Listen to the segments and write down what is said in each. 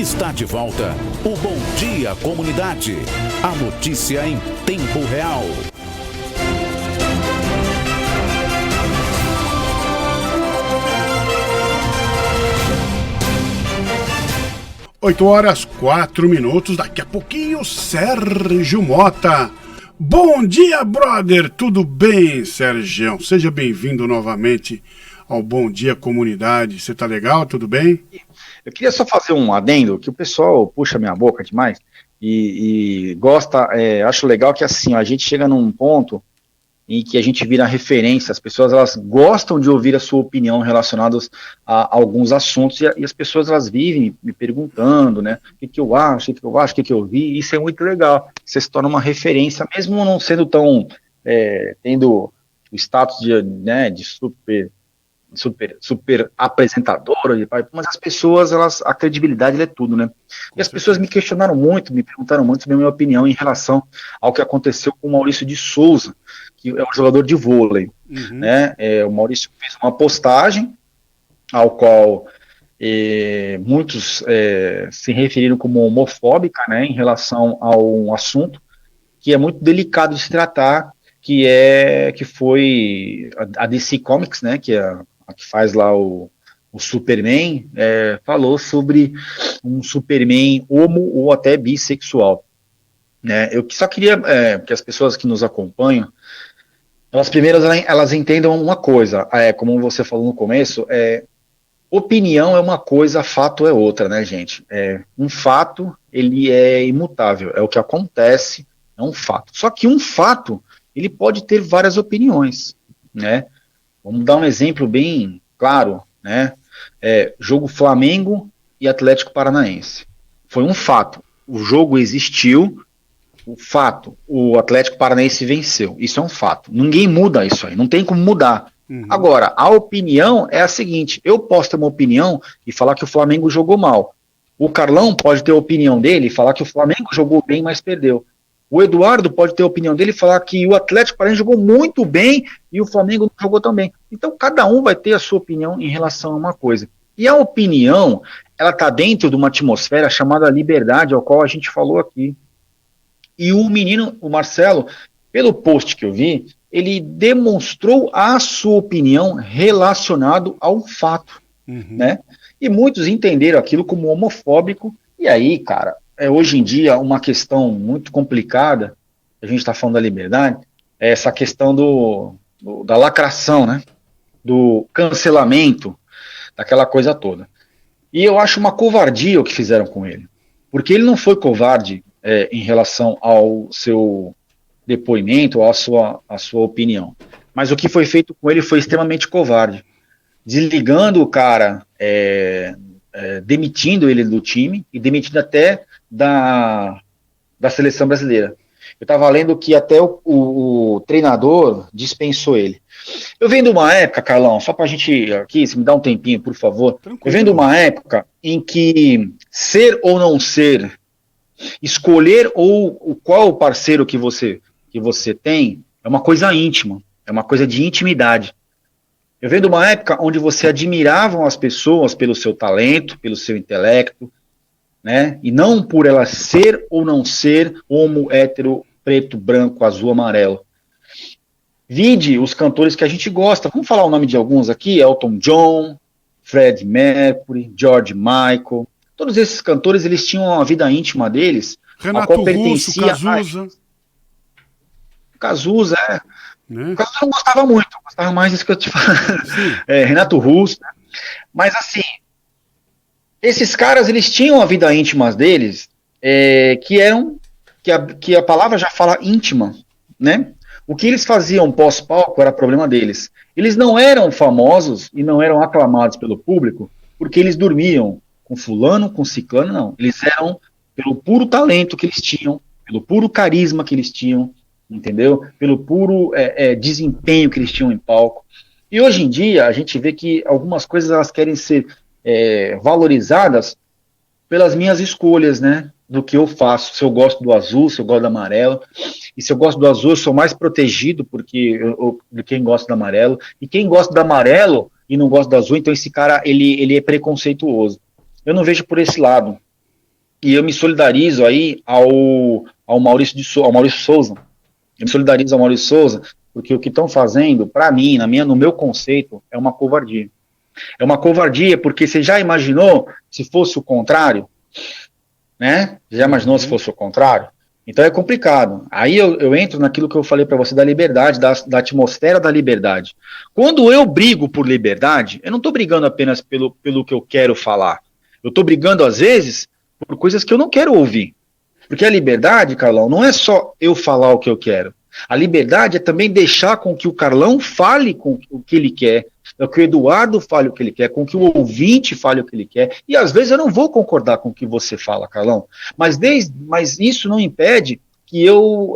Está de volta o Bom Dia Comunidade. A notícia em tempo real. Oito horas, 4 minutos. Daqui a pouquinho, Sérgio Mota. Bom dia, brother. Tudo bem, Sérgio? Seja bem-vindo novamente ao Bom Dia Comunidade. Você tá legal? Tudo bem? Eu queria só fazer um adendo, que o pessoal puxa minha boca demais e gosta, acho legal que assim, a gente chega num ponto em que a gente vira referência, as pessoas elas gostam de ouvir a sua opinião relacionadas a alguns assuntos e as pessoas elas vivem me perguntando, né, o que eu acho, o que eu vi, isso é muito legal, você se torna uma referência, mesmo não sendo tão, tendo o status de super apresentadora, mas as pessoas, a credibilidade é tudo, né? E as pessoas me questionaram muito, me perguntaram muito sobre a minha opinião em relação ao que aconteceu com o Maurício de Souza, que é um jogador de vôlei, né? O Maurício fez uma postagem ao qual muitos se referiram como homofóbica, né, em relação a um assunto que é muito delicado de se tratar, que foi a DC Comics, né, que é a que faz lá o Superman, falou sobre um Superman homo ou até bissexual. Né? Eu só queria que as pessoas que nos acompanham, elas entendam uma coisa, como você falou no começo, opinião é uma coisa, fato é outra, né, gente? Um fato, ele é imutável, é o que acontece, é um fato. Só que um fato, ele pode ter várias opiniões, né? Vamos dar um exemplo bem claro, né? Jogo Flamengo e Atlético Paranaense. Foi um fato. O jogo existiu, o fato, o Atlético Paranaense venceu. Isso é um fato. Ninguém muda isso aí, não tem como mudar. Agora, a opinião é a seguinte, eu posso ter uma opinião e falar que o Flamengo jogou mal. O Carlão pode ter a opinião dele e falar que o Flamengo jogou bem, mas perdeu. O Eduardo pode ter a opinião dele e falar que o Atlético Paranaense jogou muito bem e o Flamengo não jogou tão bem. Então, cada um vai ter a sua opinião em relação a uma coisa. E a opinião, ela está dentro de uma atmosfera chamada liberdade, ao qual a gente falou aqui. E o menino, o Marcelo, pelo post que eu vi, ele demonstrou a sua opinião relacionado ao fato, né? E muitos entenderam aquilo como homofóbico, e aí, cara, hoje em dia uma questão muito complicada, a gente está falando da liberdade, é essa questão da lacração, né? Do cancelamento, daquela coisa toda. E eu acho uma covardia o que fizeram com ele, porque ele não foi covarde em relação ao seu depoimento, à sua opinião, mas o que foi feito com ele foi extremamente covarde, desligando o cara, demitindo ele do time e demitindo até da seleção brasileira. Eu estava lendo que até o treinador dispensou ele. Eu venho de uma época, Carlão, só para a gente aqui, se me dá um tempinho, por favor. Tranquilo. Eu venho de uma época em que ser ou não ser, escolher qual o parceiro que você tem é uma coisa íntima, é uma coisa de intimidade. Eu venho de uma época onde você admirava as pessoas pelo seu talento, pelo seu intelecto, né? E não por ela ser ou não ser homo, hétero, preto, branco, azul, amarelo. Vide os cantores que a gente gosta. Vamos falar o nome de alguns aqui: Elton John, Freddie Mercury, George Michael. Todos esses cantores, eles tinham a vida íntima deles, Renato a qual pertencia Cazuza. Cazuza, né? Cazuza eu não gostava muito, eu gostava mais disso que eu te falo. Renato Russo, né? Mas assim, esses caras, eles tinham a vida íntima deles, que a palavra já fala íntima, né? O que eles faziam pós-palco era problema deles. Eles não eram famosos e não eram aclamados pelo público porque eles dormiam com fulano, com ciclano, não. Eles eram pelo puro talento que eles tinham, pelo puro carisma que eles tinham, entendeu? Pelo puro desempenho que eles tinham em palco. E hoje em dia, a gente vê que algumas coisas elas querem ser valorizadas pelas minhas escolhas, né? Do que eu faço. Se eu gosto do azul, se eu gosto do amarelo. E se eu gosto do azul, eu sou mais protegido de quem gosta do amarelo. E quem gosta do amarelo e não gosta do azul, então esse cara, ele é preconceituoso. Eu não vejo por esse lado. e eu me solidarizo aí ao Maurício Souza. Eu me solidarizo ao Maurício Souza, porque o que estão fazendo, para mim, no meu conceito, é uma covardia. É uma covardia porque você já imaginou se fosse o contrário? Né? Já imaginou se fosse o contrário? Então é complicado. Aí eu entro naquilo que eu falei para você da liberdade, da atmosfera da liberdade. Quando eu brigo por liberdade, eu não estou brigando apenas pelo que eu quero falar. Eu estou brigando, às vezes, por coisas que eu não quero ouvir. Porque a liberdade, Carlão, não é só eu falar o que eu quero. A liberdade é também deixar com que o Carlão fale com o que ele quer, que o Eduardo fale o que ele quer, com que o ouvinte fale o que ele quer. E às vezes eu não vou concordar com o que você fala, Carlão. Mas isso não impede que eu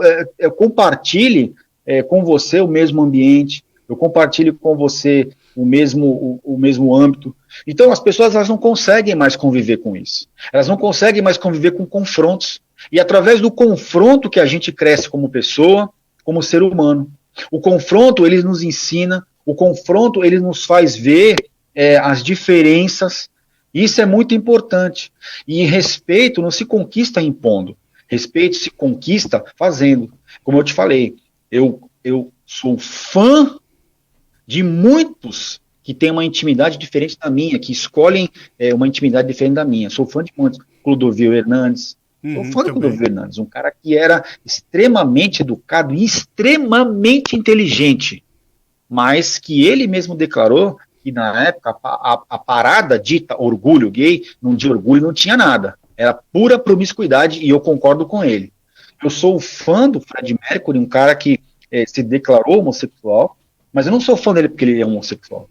compartilhe com você o mesmo ambiente, eu compartilhe com você o mesmo âmbito. Então as pessoas elas não conseguem mais conviver com isso. Elas não conseguem mais conviver com confrontos. E através do confronto que a gente cresce como pessoa, como ser humano. O confronto, ele nos ensina, o confronto, ele nos faz ver as diferenças. Isso é muito importante. E respeito não se conquista impondo. Respeito se conquista fazendo. Como eu te falei, eu sou fã de muitos que têm uma intimidade diferente da minha, que escolhem uma intimidade diferente da minha. Sou fã de muitos. Clodovil Hernandes. Sou fã do Clodovil Hernandes, um cara que era extremamente educado e extremamente inteligente, mas que ele mesmo declarou que na época a parada dita orgulho gay, de orgulho não tinha nada, era pura promiscuidade e eu concordo com ele. Eu sou fã do Fred Mercury, um cara que se declarou homossexual, mas eu não sou fã dele porque ele é homossexual.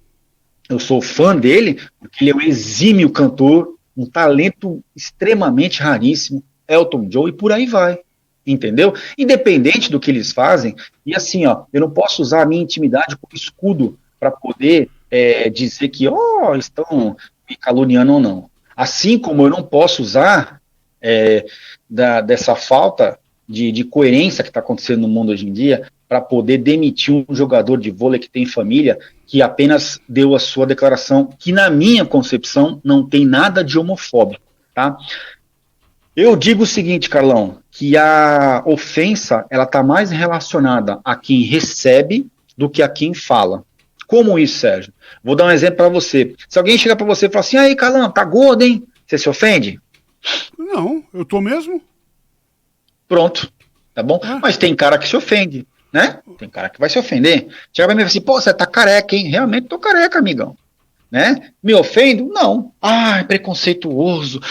Eu sou fã dele porque ele é um exímio cantor, um talento extremamente raríssimo, Elton John, e por aí vai, entendeu? Independente do que eles fazem, e assim, ó, eu não posso usar a minha intimidade como escudo para poder dizer que, estão me caluniando ou não. Assim como eu não posso usar dessa falta de coerência que está acontecendo no mundo hoje em dia para poder demitir um jogador de vôlei que tem família, que apenas deu a sua declaração, que na minha concepção não tem nada de homofóbico, tá? Eu digo o seguinte, Carlão, que a ofensa ela está mais relacionada a quem recebe do que a quem fala. Como isso, Sérgio? Vou dar um exemplo para você. Se alguém chegar para você e falar assim, aí, Carlão, tá gordo, hein? Você se ofende? Não, eu tô mesmo. Pronto, tá bom? Mas tem cara que se ofende, né? Tem cara que vai se ofender. Chega pra mim e fala assim, pô, você tá careca, hein? Realmente tô careca, amigão. Né? Me ofendo? Não. É preconceituoso,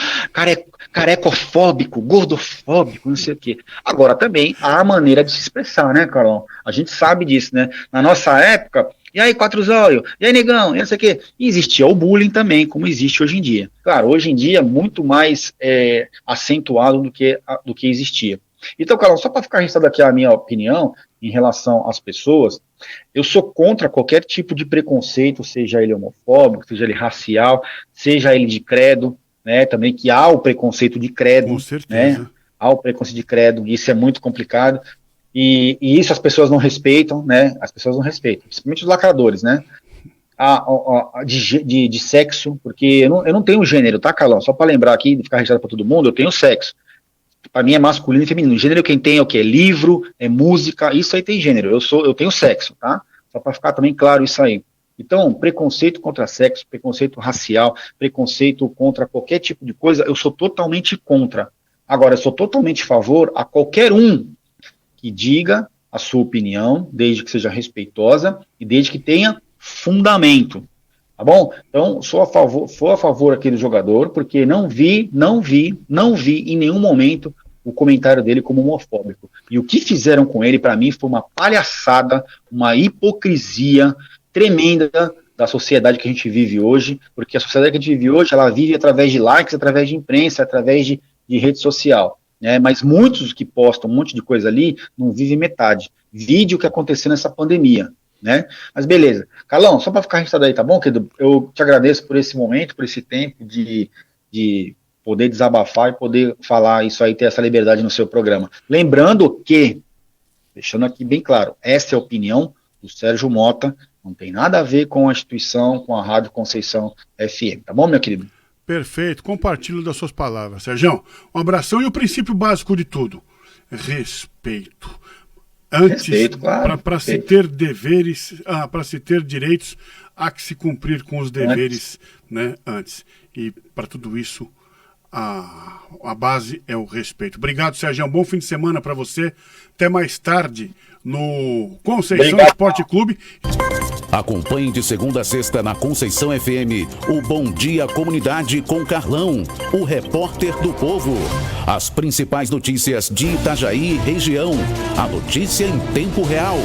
carecofóbico, gordofóbico, não sei o quê. Agora também há a maneira de se expressar, né, Carlão? A gente sabe disso, né? Na nossa época, e aí, quatro zóio? E aí, negão? E não sei o quê. E existia o bullying também, como existe hoje em dia. Claro, hoje em dia é muito mais acentuado do que existia. Então, Carlão, só para ficar registrado aqui a minha opinião em relação às pessoas, eu sou contra qualquer tipo de preconceito, seja ele homofóbico, seja ele racial, seja ele de credo, né, também que há o preconceito de credo. Com certeza. Né, há o preconceito de credo, e isso é muito complicado, e isso as pessoas não respeitam, né, as pessoas não respeitam, principalmente os lacradores, né, de sexo, porque eu não tenho gênero, tá, Carlão? Só para lembrar aqui, de ficar registrado para todo mundo, eu tenho sexo. Para mim é masculino e feminino. Gênero quem tem é o quê? É livro, é música, isso aí tem gênero. Eu tenho sexo, tá? Só para ficar também claro isso aí. Então, preconceito contra sexo, preconceito racial, preconceito contra qualquer tipo de coisa, eu sou totalmente contra. Agora, eu sou totalmente a favor a qualquer um que diga a sua opinião, desde que seja respeitosa e desde que tenha fundamento. Tá bom? Então, sou a favor aqui do jogador, porque não vi em nenhum momento o comentário dele como homofóbico. E o que fizeram com ele, para mim, foi uma palhaçada, uma hipocrisia tremenda da sociedade que a gente vive hoje, porque a sociedade que a gente vive hoje, ela vive através de likes, através de imprensa, através de rede social. Né? Mas muitos que postam um monte de coisa ali, não vivem metade. Vide o que aconteceu nessa pandemia. Né? Mas beleza. Carlão, só para ficar registrado aí, tá bom, querido? Eu te agradeço por esse momento, por esse tempo de poder desabafar e poder falar isso aí, ter essa liberdade no seu programa. Lembrando que, deixando aqui bem claro, essa é a opinião do Sérgio Mota, não tem nada a ver com a instituição, com a Rádio Conceição FM, tá bom, meu querido? Perfeito, compartilho das suas palavras, Sérgio. Um abração e o princípio básico de tudo: respeito. Antes, claro, para se ter deveres, para se ter direitos, há que se cumprir com os deveres, né, antes. E para tudo isso, a base é o respeito. Obrigado, Sérgio. Um bom fim de semana para você. Até mais tarde no Conceição Esporte Clube. Acompanhe de segunda a sexta na Conceição FM o Bom Dia Comunidade com Carlão, o repórter do povo. As principais notícias de Itajaí e região. A notícia em tempo real.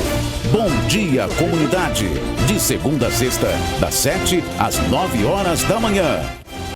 Bom Dia Comunidade. De segunda a sexta, das 7 às 9 horas da manhã.